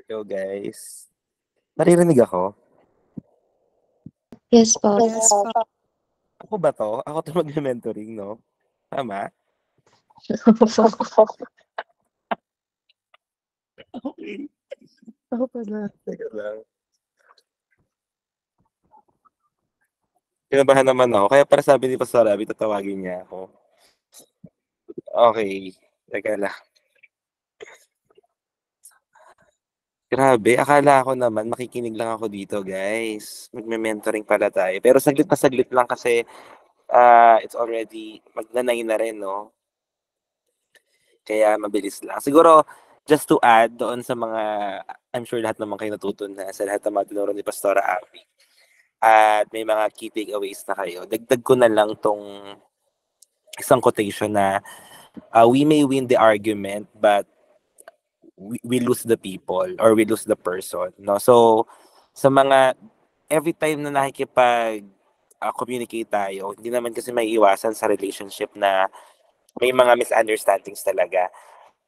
Hello guys. Naririnig ako? Yes po. Ako ba 'to? Ako 'to magme-mentoring 'no? Tama? Okay. Ako pala. Teka lang. Kinabahan naman ako. Kaya pala sabi ni Pastor Abby tatawagin niya ako. Okay. Teka lang. Grabe, akala ko naman makikinig lang ako dito guys. Magme-mentoring pala tayo. Pero saglit na saglit lang kasi it's already magna-9 na rin 'no? Kaya mabilis lang. Siguro just to add doon sa mga I'm sure lahat naman kayo natuto na sa lahat ng mga tinuro ni Pastora Abby. At may mga key takeaways na kayo. Dagdag ko na lang 'tong isang quotation na we may win the argument but we lose the people or we lose the person, no? So sa mga every time na nakikipag communicate tayo, hindi naman kasi may iwasan sa relationship na may mga misunderstandings talaga.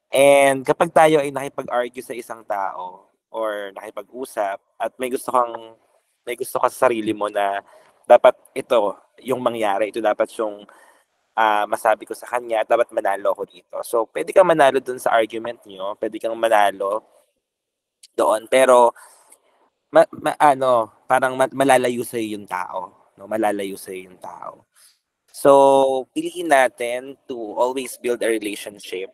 And kapag tayo ay nakipag-argue sa isang tao or nakipag-usap at may gusto ka sa sarili mo na dapat ito yung mangyari, ito dapat yung masabi ko sa kanya, dapat manalo ako dito. So, pwede kang manalo dun sa argument nyo, pwede kang manalo doon, pero malalayo sa yung tao, no? Malalayo sa yung tao. So, piliin natin to always build a relationship.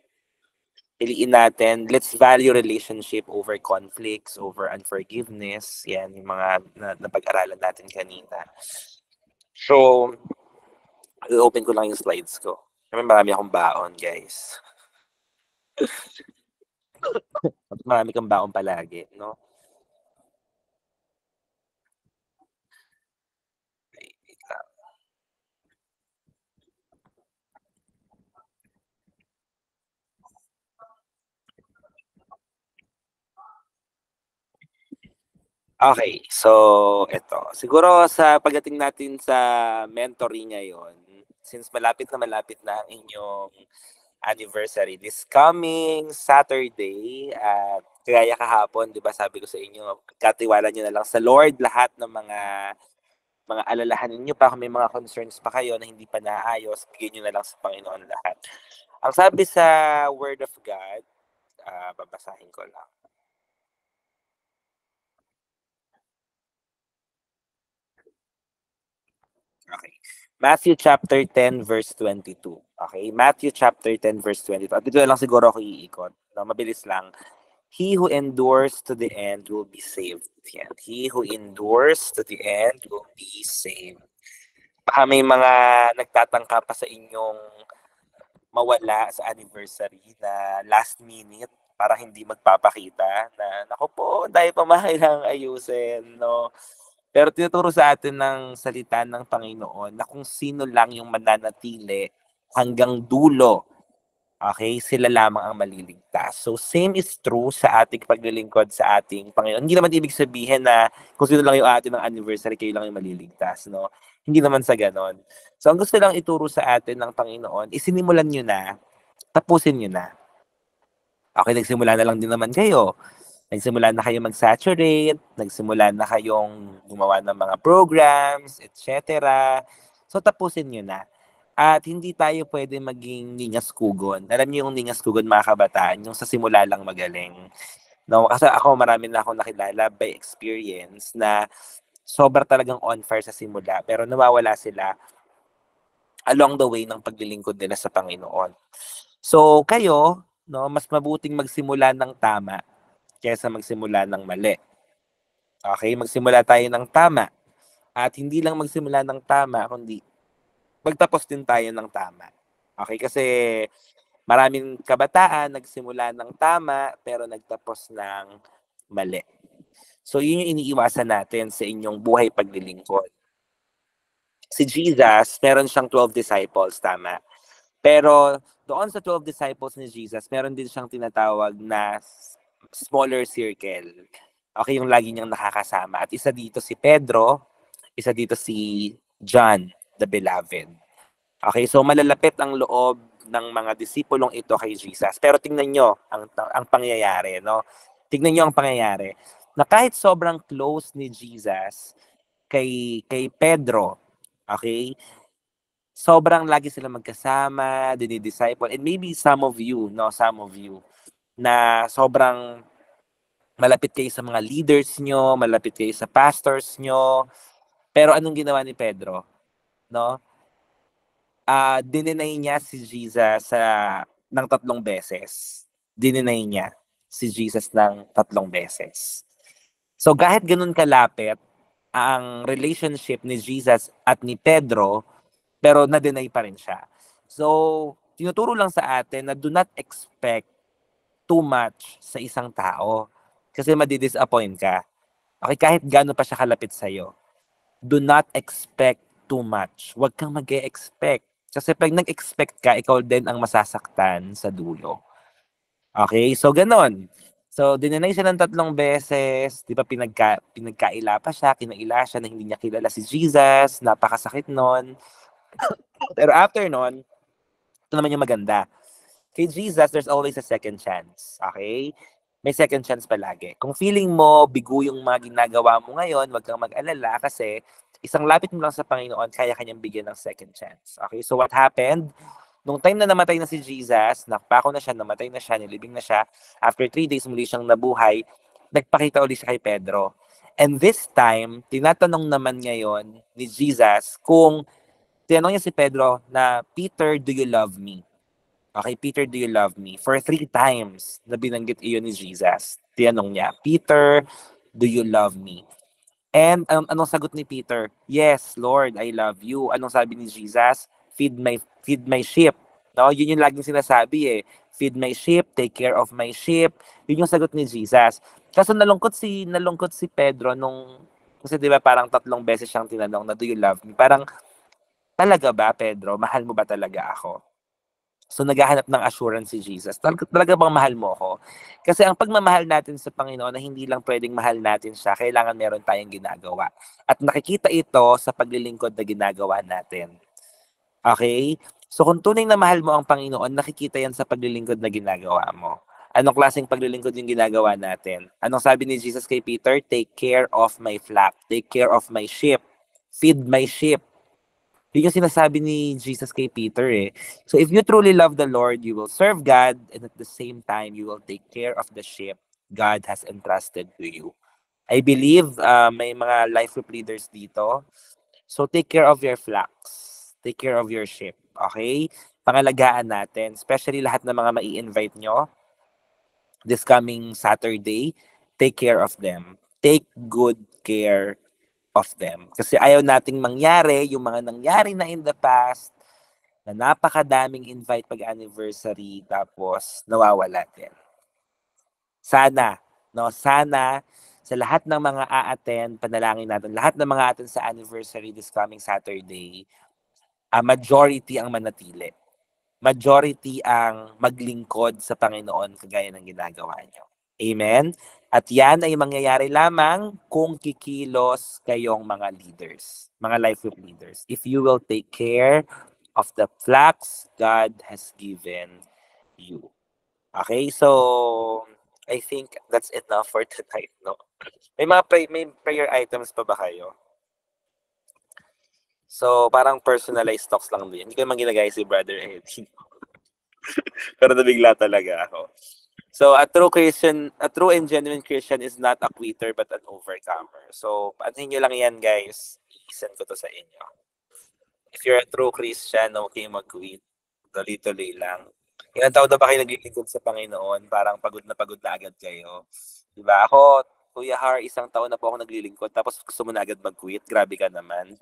Piliin natin, let's value relationship over conflicts, over unforgiveness. Yan, yung mga napag-aralan natin kanina. So, i-open ko lang yung slides ko. Kasi marami akong baon, guys. Marami kang baon palagi, no? Okay, so ito. Siguro sa pagdating natin sa mentoring ngayon, since malapit na ang inyong anniversary this coming Saturday at kaya kahapon, 'di ba, sabi ko sa inyo, katiwala niyo na lang sa Lord lahat ng mga alalahanin niyo pa kung may mga concerns pa kayo na hindi pa naayos, bigyan niyo na lang sa Panginoon lahat. Ang sabi sa Word of God, babasahin ko lang. Okay. Matthew chapter 10 verse 22. Okay, Matthew chapter 10 verse 22. At dito na lang siguro ako iikot. No, mabilis lang. He who endures to the end will be saved. Yan. He who endures to the end will be saved. Baka may mga nagtatangka pa sa inyong mawala sa anniversary na last minute para hindi magpapakita na naku po, dahil pa kailangang ayusin, no? Pero tinuturo sa atin ng salita ng Panginoon na kung sino lang yung mananatili hanggang dulo, okay, sila lamang ang maliligtas. So same is true sa ating paglilingkod sa ating Panginoon. Hindi naman ibig sabihin na kung sino lang yung atin ng anniversary, kayo lang yung maliligtas, no? Hindi naman sa ganon. So ang gusto lang ituro sa atin ng Panginoon, isinimulan nyo na, tapusin nyo na. Okay, nagsimula na lang din naman kayo. Nagsimula na kayong mag-saturate, nagsimula na kayong gumawa ng mga programs, etc. So tapusin nyo na. At hindi tayo pwede maging ningas-kugon. Alam niyo yung ningas-kugon, mga kabataan, yung sa simula lang magaling. No, kasi ako marami na akong nakilala by experience na sobra talagang on fire sa simula pero nawawala sila along the way ng paglilingkod nila sa Panginoon. So kayo, no, mas mabuting magsimula ng tama kaysa magsimula ng mali. Okay, magsimula tayo ng tama. At hindi lang magsimula ng tama, kundi magtapos din tayo ng tama. Okay, kasi maraming kabataan nagsimula ng tama pero nagtapos ng mali. So yun yung iniiwasan natin sa inyong buhay paglilingkod. Si Jesus, meron siyang 12 disciples, tama. Pero doon sa 12 disciples ni Jesus, meron din siyang tinatawag na smaller circle. Okay, yung lagi niyang nakakasama. At isa dito si Pedro, isa dito si John, the beloved. Okay, so malalapit ang loob ng mga disipulong ito kay Jesus. Pero tingnan nyo ang pangyayari, no? tignan niyo ang pangyayari. Na kahit sobrang close ni Jesus kay Pedro, okay? Sobrang lagi sila magkasama, dinidisciple, and maybe some of you, na sobrang malapit kayo sa mga leaders nyo, malapit kayo sa pastors nyo, pero anong ginawa ni Pedro? No? Dininay niya si Jesus ng 3 beses. Dininay niya si Jesus ng 3 beses. So kahit ganun kalapit ang relationship ni Jesus at ni Pedro, pero na-deny pa rin siya. So, tinuturo lang sa atin na do not expect too much sa isang tao. Kasi madi-disappoint ka. Okay, kahit gaano pa siya kalapit sa'yo. Do not expect too much. Huwag kang mag-e-expect. Kasi pag nag-expect ka, ikaw din ang masasaktan sa dulo. Okay, so ganon. So, dinanay siya ng 3 beses. Di ba, pinagkaila pa siya, kinaila siya na hindi niya kilala si Jesus. Napakasakit nun. Pero after nun, ito naman yung maganda. Kay Jesus, there's always a second chance. Okay? May second chance palagi. Kung feeling mo, bigo yung mga ginagawa mo ngayon, wag kang mag-alala kasi isang lapit mo lang sa Panginoon, kaya kanyang bigyan ng second chance. Okay? So what happened? Nung time na namatay na si Jesus, nakpako na siya, namatay na siya, nilibing na siya, after 3 days muli siyang nabuhay, nagpakita ulit siya kay Pedro. And this time, tinatanong naman ngayon ni Jesus kung tinanong niya si Pedro na, Peter, do you love me? Okay, Peter, do you love me? For 3 times na binanggit iyon ni Jesus. Tinanong niya, Peter, do you love me? And anong sagot ni Peter? Yes, Lord, I love you. Anong sabi ni Jesus? Feed my sheep. No, yun yung laging sinasabi eh. Feed my sheep, take care of my sheep. Yun yung sagot ni Jesus. Kaso nalungkot si Pedro nung kasi 'di ba parang 3 beses siyang tinanong na do you love me? Parang talaga ba, Pedro? Mahal mo ba talaga ako? So naghahanap ng assurance si Jesus. Talaga bang mahal mo ako? Kasi ang pagmamahal natin sa Panginoon na hindi lang pwedeng mahal natin siya, kailangan meron tayong ginagawa. At nakikita ito sa paglilingkod na ginagawa natin. Okay? So kung tunay na mahal mo ang Panginoon, nakikita yan sa paglilingkod na ginagawa mo. Anong klaseng paglilingkod yung ginagawa natin? Anong sabi ni Jesus kay Peter? Take care of my flock. Take care of my sheep. Feed my sheep. Yun yung sinasabi ni Jesus kay Peter eh. So if you truly love the Lord, you will serve God and at the same time, you will take care of the sheep God has entrusted to you. I believe may mga life group leaders dito. So take care of your flocks. Take care of your sheep. Okay? Pangalagaan natin. Especially lahat ng mga mai-invite nyo this coming Saturday. Take care of them. Take good care of them. Kasi ayaw nating mangyari yung mga nangyari na in the past na napakadaming invite pag-anniversary tapos nawawala din. Sana sa lahat ng mga a-attend, panalangin natin, lahat ng mga attend sa anniversary this coming Saturday, majority ang manatili. Majority ang maglingkod sa Panginoon kagaya ng ginagawa niyo. Amen? At yan ay mangyayari lamang kung kikilos kayong mga leaders, mga life group leaders. If you will take care of the flocks God has given you. Okay, so I think that's enough for tonight, no? May prayer items pa ba kayo? So, parang personalized talks lang din. Hindi ko naman ginagaya si Brother Eddie. Pero nabigla talaga ako. So, a true and genuine Christian is not a quitter but an overcomer. So, paanhin nyo lang yan, guys. I-send ko to sa inyo. If you're a true Christian, okay mag-quit. Tuloy-tuloy lang. Ilang taon na ba kayo naglilingkod sa Panginoon? Parang pagod na agad kayo. Diba? Ako, Kuya Har, 1 taon na po ako naglilingkod. Tapos gusto mo na agad mag-quit. Grabe ka naman.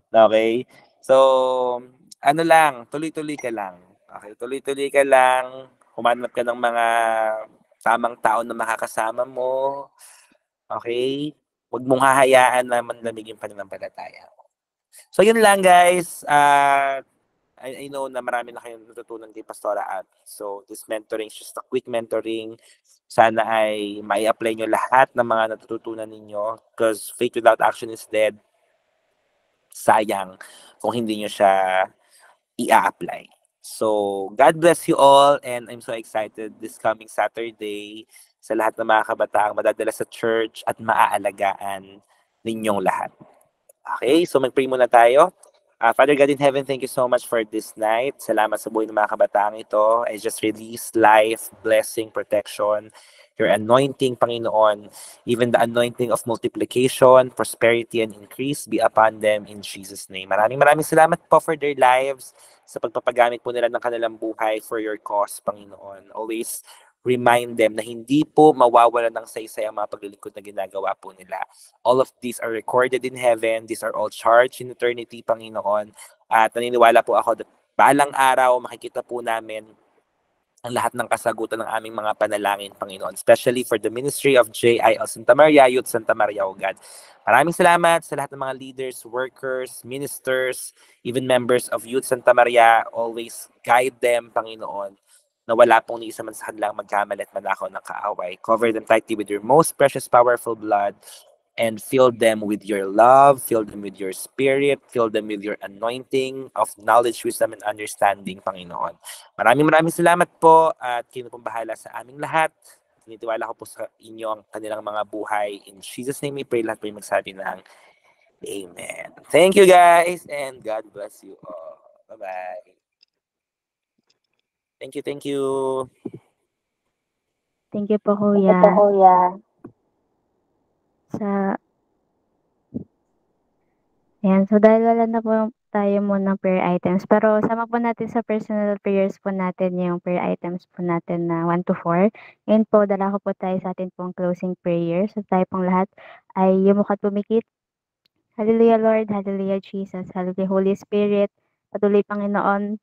Okay? So, ano lang, tuloy-tuloy ka lang. Okay, tuloy-tuloy ka lang. Humanap ka ng mga tamang tao na makakasama mo. Okay? Huwag mong hahayaan na manlamig yung pananampalataya mo. So, yun lang, guys. I know na marami na kayong natutunan kay Pastora Abby. So, this mentoring is just a quick mentoring. Sana ay mai-apply nyo lahat ng mga natututunan ninyo because faith without action is dead. Sayang kung hindi nyo siya i-apply. So, God bless you all, and I'm so excited this coming Saturday sa lahat ng mga kabataang madadala sa church at maaalagaan ninyong lahat. Okay, so mag-pray muna tayo. Father God in heaven, thank you so much for this night. Salamat sa buhay ng mga kabataang ito. I just release life, blessing, protection, your anointing, Panginoon, even the anointing of multiplication, prosperity, and increase be upon them in Jesus' name. Maraming salamat po for their lives, sa pagpapagamit po nila ng kanilang buhay for your cause, Panginoon. Always remind them na hindi po mawawala ng saysay ang mga paglilingkod na ginagawa po nila. All of these are recorded in heaven. These are all charged in eternity, Panginoon. At naniniwala po ako that balang araw makikita po namin ang lahat ng kasagutan ng aming mga panalangin, Panginoon. Especially for the ministry of JIL Santa Maria, Youth Santa Maria, O God. Maraming salamat sa lahat ng mga leaders, workers, ministers, even members of Youth Santa Maria. Always guide them, Panginoon, na wala pong ni isa man sa kanilang magkamali at manakaw ng kaaway. Cover them tightly with your most precious, powerful blood, and fill them with your love, fill them with your spirit, fill them with your anointing of knowledge, wisdom, and understanding, Panginoon. Maraming salamat po at kayo pong bahala sa aming lahat. Tinitiwala ko po sa inyo ang kanilang mga buhay. In Jesus' name we pray, lahat po yung magsabi ng Amen. Thank you guys and God bless you all. Bye-bye. Thank you. Thank you po, Ito Kuya. po, Kuya. Ayan, so dahil wala na po tayo muna ng prayer items, pero sama po natin sa personal prayers po natin yung prayer items po natin na 1 to 4. Ngayon po, dala ko po tayo sa atin pong closing prayers. So tayo pong lahat ay yumukat pumikit. Hallelujah, Lord. Hallelujah, Jesus. Hallelujah, Holy Spirit. Patuloy, Panginoon,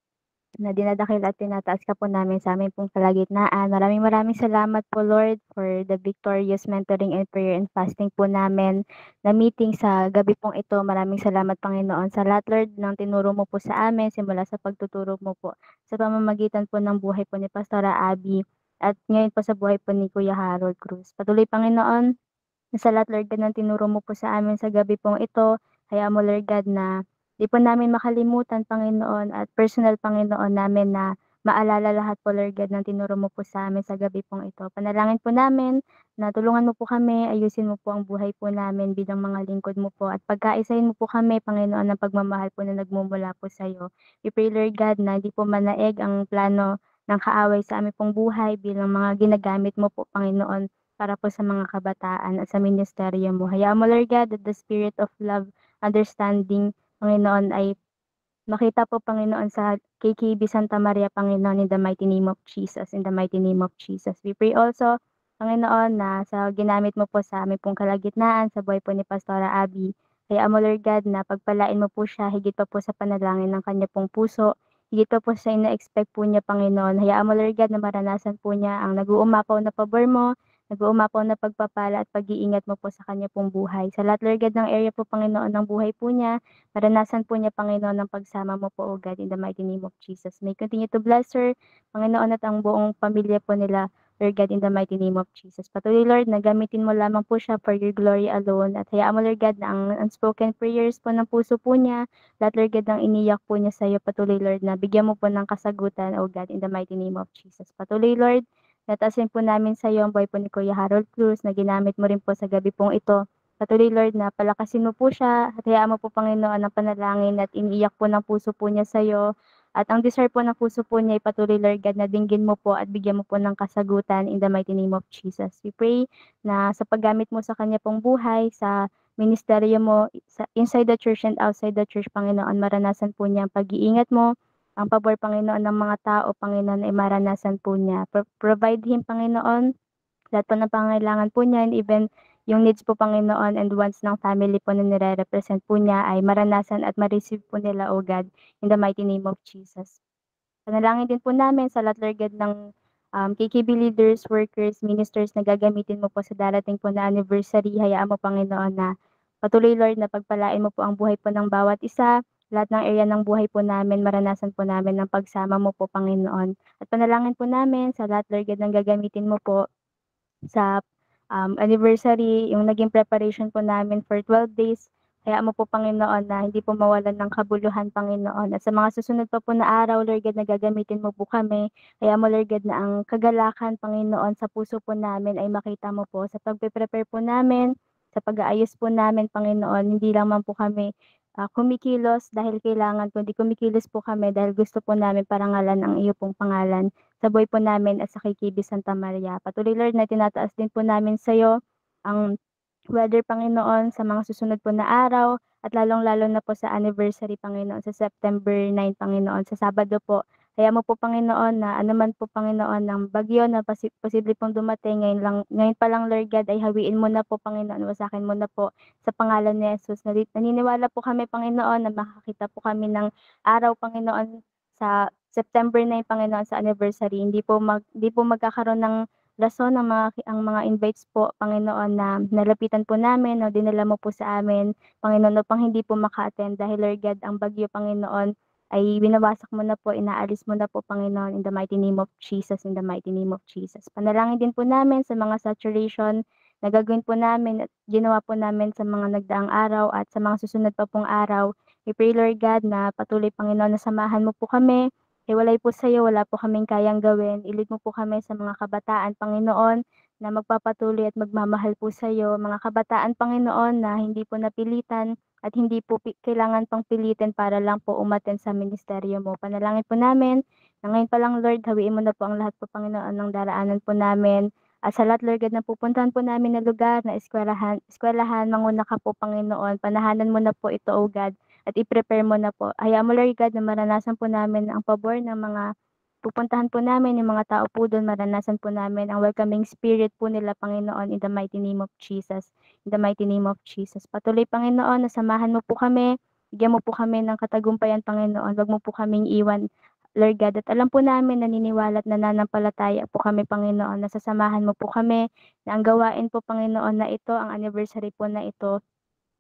na dinadakil at tinataas ka po namin sa aming pong kalagitnaan. Maraming salamat po, Lord, for the victorious mentoring and prayer and fasting po namin na meeting sa gabi pong ito. Maraming salamat, Panginoon, sa lahat, Lord, ng tinuro mo po sa amin simula sa pagtuturo mo po sa pamamagitan po ng buhay po ni Pastora Abby at ngayon po sa buhay po ni Kuya Harold Cruz. Patuloy, Panginoon, sa lahat, Lord God, ng tinuro mo po sa amin sa gabi pong ito. Hayaan mo, Lord God, na di po namin makalimutan, Panginoon, at personal, Panginoon, namin na maalala lahat po, Lord God, ng tinuro mo po sa amin sa gabi pong ito. Panalangin po namin na tulungan mo po kami, ayusin mo po ang buhay po namin bilang mga lingkod mo po, at pagkaisahin mo po kami, Panginoon, ng pagmamahal po na nagmumula po sa iyo. We pray, Lord God, na di po manaeg ang plano ng kaaway sa aming pong buhay bilang mga ginagamit mo po, Panginoon, para po sa mga kabataan at sa ministeryo mo. Hayaan mo, Lord God, that the spirit of love, understanding, Panginoon, ay makita po, Panginoon, sa KKB Santa Maria, Panginoon, in the mighty name of Jesus, in the mighty name of Jesus. We pray also, Panginoon, na sa ginamit mo po sa aming pong kalagitnaan, sa buhay po ni Pastora Abby, hayaan mo, Lord God, na pagpalain mo po siya, higit pa po sa panalangin ng kanya pong puso, higit pa po sa ina-expect po niya, Panginoon. Hayaan mo, Lord God, na maranasan po niya ang nag-uumapaw na pabor mo, nag-uumapaw na pagpapala at pag-iingat mo po sa kanya pong buhay. Sa lahat, Lord God, ng area po, Panginoon, ng buhay po niya, maranasan po niya, Panginoon, ng pagsama mo po, O God, in the mighty name of Jesus. May continue to bless her, Panginoon, at ang buong pamilya po nila, Lord God, in the mighty name of Jesus. Patuloy, Lord, na gamitin mo lamang po siya for your glory alone. At hayaan mo, Lord God, na ang unspoken prayers po ng puso po niya, lahat, Lord God, ng iniyak po niya sa iyo, patuloy, Lord, na bigyan mo po ng kasagutan, O God, in the mighty name of Jesus. Patuloy, Lord, nataasin po namin sa iyo ang buhay po ni Kuya Harold Cruz na ginamit mo rin po sa gabi pong ito. Patuloy, Lord, na palakasin mo po siya at hayaan mo po, Panginoon, ang panalangin at iniiyak po ng puso po niya sa iyo. At ang desire po ng puso po niya ay patuloy, Lord God, na dinggin mo po at bigyan mo po ng kasagutan in the mighty name of Jesus. We pray na sa paggamit mo sa kanya pong buhay, sa ministeryo mo, inside the church and outside the church, Panginoon, maranasan po niya ang pag-iingat mo, ang pabor, Panginoon, ng mga tao, Panginoon, ay maranasan po niya. Provide him, Panginoon, lahat po ng pangailangan po niya, and even yung needs po, Panginoon, and wants ng family po na nire-represent po niya ay maranasan at ma-receive po nila, O God, in the mighty name of Jesus. Panalangin din po namin sa lahat, Lord God, ng KKB leaders, workers, ministers na gagamitin mo po sa darating po na anniversary. Hayaan mo, Panginoon, na patuloy, Lord, na pagpalain mo po ang buhay po ng bawat isa, lahat ng area ng buhay po namin, maranasan po namin ng pagsama mo po, Panginoon. At panalangin po namin sa lahat, Lord God, ng gagamitin mo po sa anniversary, yung naging preparation po namin for 12 days. Hayaan mo po, Panginoon, na hindi po mawalan ng kabuluhan, Panginoon. At sa mga susunod pa po na araw, Lord God, na gagamitin mo po kami. Hayaan mo, Lord God, na ang kagalakan, Panginoon, sa puso po namin ay makita mo po sa pagpe-prepare po namin, sa pag-aayos po namin, Panginoon. Hindi lang man po kami kumikilos dahil kailangan, kundi kumikilos po kami dahil gusto po namin parangalan ang iyo pong pangalan sa buhay po namin at sa kay KB Santa Maria. Patuloy, Lord, na tinataas din po namin sa iyo ang weather, Panginoon, sa mga susunod po na araw at lalong-lalo na po sa anniversary, Panginoon, sa September 9, Panginoon, sa Sabado po. Hayaan mo po, Panginoon, na anuman po, Panginoon, ng bagyo na posible pong dumating ngayon pa lang, Lord God, ay hawiin mo na po, Panginoon, wasakin mo na po sa pangalan ni Jesus. Naniniwala po kami, Panginoon, na makakita po kami ng araw, Panginoon, sa September 9, Panginoon, sa anniversary. Hindi po magkakaroon ng rason ang mga invites po, Panginoon, na nalapitan po namin o dinala mo po sa amin, Panginoon, upang hindi po maka-attend dahil, Lord God, ang bagyo, Panginoon, ay winawasak mo na po, inaalis mo na po, Panginoon, in the mighty name of Jesus, in the mighty name of Jesus. Panalangin din po namin sa mga saturation na gagawin po namin at ginawa po namin sa mga nagdaang araw at sa mga susunod pa pong araw. We pray, Lord God, na patuloy, Panginoon, na samahan mo po kami. Hiwalay po sa iyo, wala po kaming kayang gawin. I-lead mo po kami sa mga kabataan, Panginoon, na magpapatuloy at magmamahal po sa iyo. Mga kabataan, Panginoon, na hindi po napilitan at hindi po kailangan pang pilitin para lang po umattend sa ministeryo mo. Panalangin po namin na ngayon pa lang, Lord, hawiin mo na po ang lahat po, Panginoon, ng daraanan po namin. At sa lahat, Lord God, na pupuntahan po namin na lugar, na eskwelahan, manguna ka po, Panginoon. Panahanan mo na po ito, O God, at i-prepare mo na po. Hayaan mo, Lord God, na maranasan po namin ang pabor ng mga pupuntahan po namin, yung mga tao po doon, maranasan po namin ang welcoming spirit po nila, Panginoon, in the mighty name of Jesus. In the mighty name of Jesus. Patuloy, Panginoon, na samahan mo po kami, bigyan mo po kami ng katagumpayan, Panginoon. Huwag mo po kaming iwan, Lord God. At alam po namin, naniniwala at nananampalataya po kami, Panginoon, na sasamahan mo po kami, na ang gawain po, Panginoon, na ito, ang anniversary po na ito,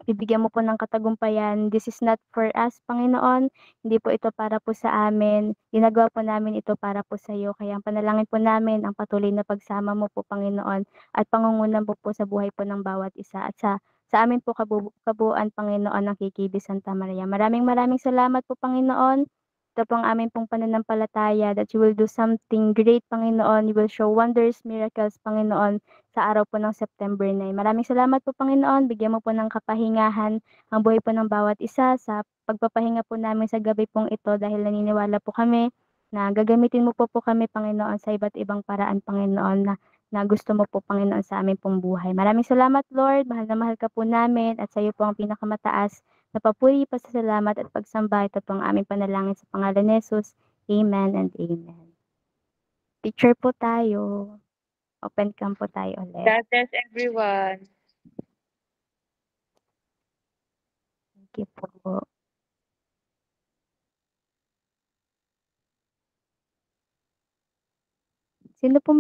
bibigyan mo po ng katagumpayan. This is not for us, Panginoon. Hindi po ito para po sa amin. Ginagawa po namin ito para po sa iyo. Kaya ang panalangin po namin, ang patuloy na pagsama mo po, Panginoon, at pangungunan po sa buhay po ng bawat isa. At sa amin po kabuuan, Panginoon, ng KKB Santa Maria. Maraming maraming salamat po, Panginoon. Ito po ang aming pong pananampalataya that you will do something great, Panginoon. You will show wonders, miracles, Panginoon, sa araw po ng September 9. Maraming salamat po, Panginoon. Bigyan mo po ng kapahingahan ang buhay po ng bawat isa sa pagpapahinga po namin sa gabi pong ito dahil naniniwala po kami na gagamitin mo po kami, Panginoon, sa iba't ibang paraan, Panginoon, na gusto mo po, Panginoon, sa amin pong buhay. Maraming salamat, Lord. Mahal na mahal ka po namin at sa iyo po ang pinakamataas na papuri, pasasalamat at pagsamba. Ito po ang aming panalangin sa pangalan ni Jesus. Amen and amen. Picture po tayo. Open cam po tayo ulit. God bless everyone. Thank you po. Sino po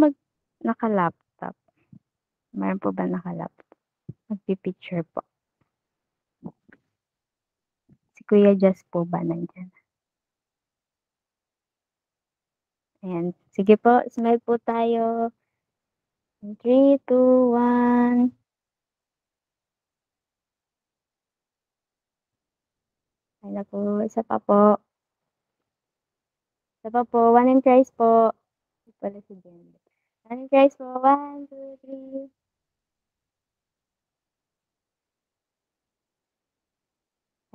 naka-laptop? Meron po ba naka-laptop? Magpi-picture po. Si Kuya Jess po ba nandyan? Ayan. Sige po, smile po tayo. 3, 2, 1. Ayan na po. Isa pa po. Isa pa po. One in Christ po. Ito pala si Jen. One in Christ po. 1, 2, 3.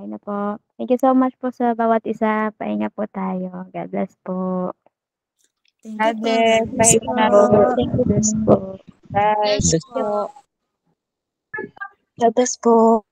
Ayan na po. Thank you so much po sa bawat isa. Pahinga po tayo. God bless po. God bless. Pahinga na po. Thank you po. Bye. Bless po. God bless po.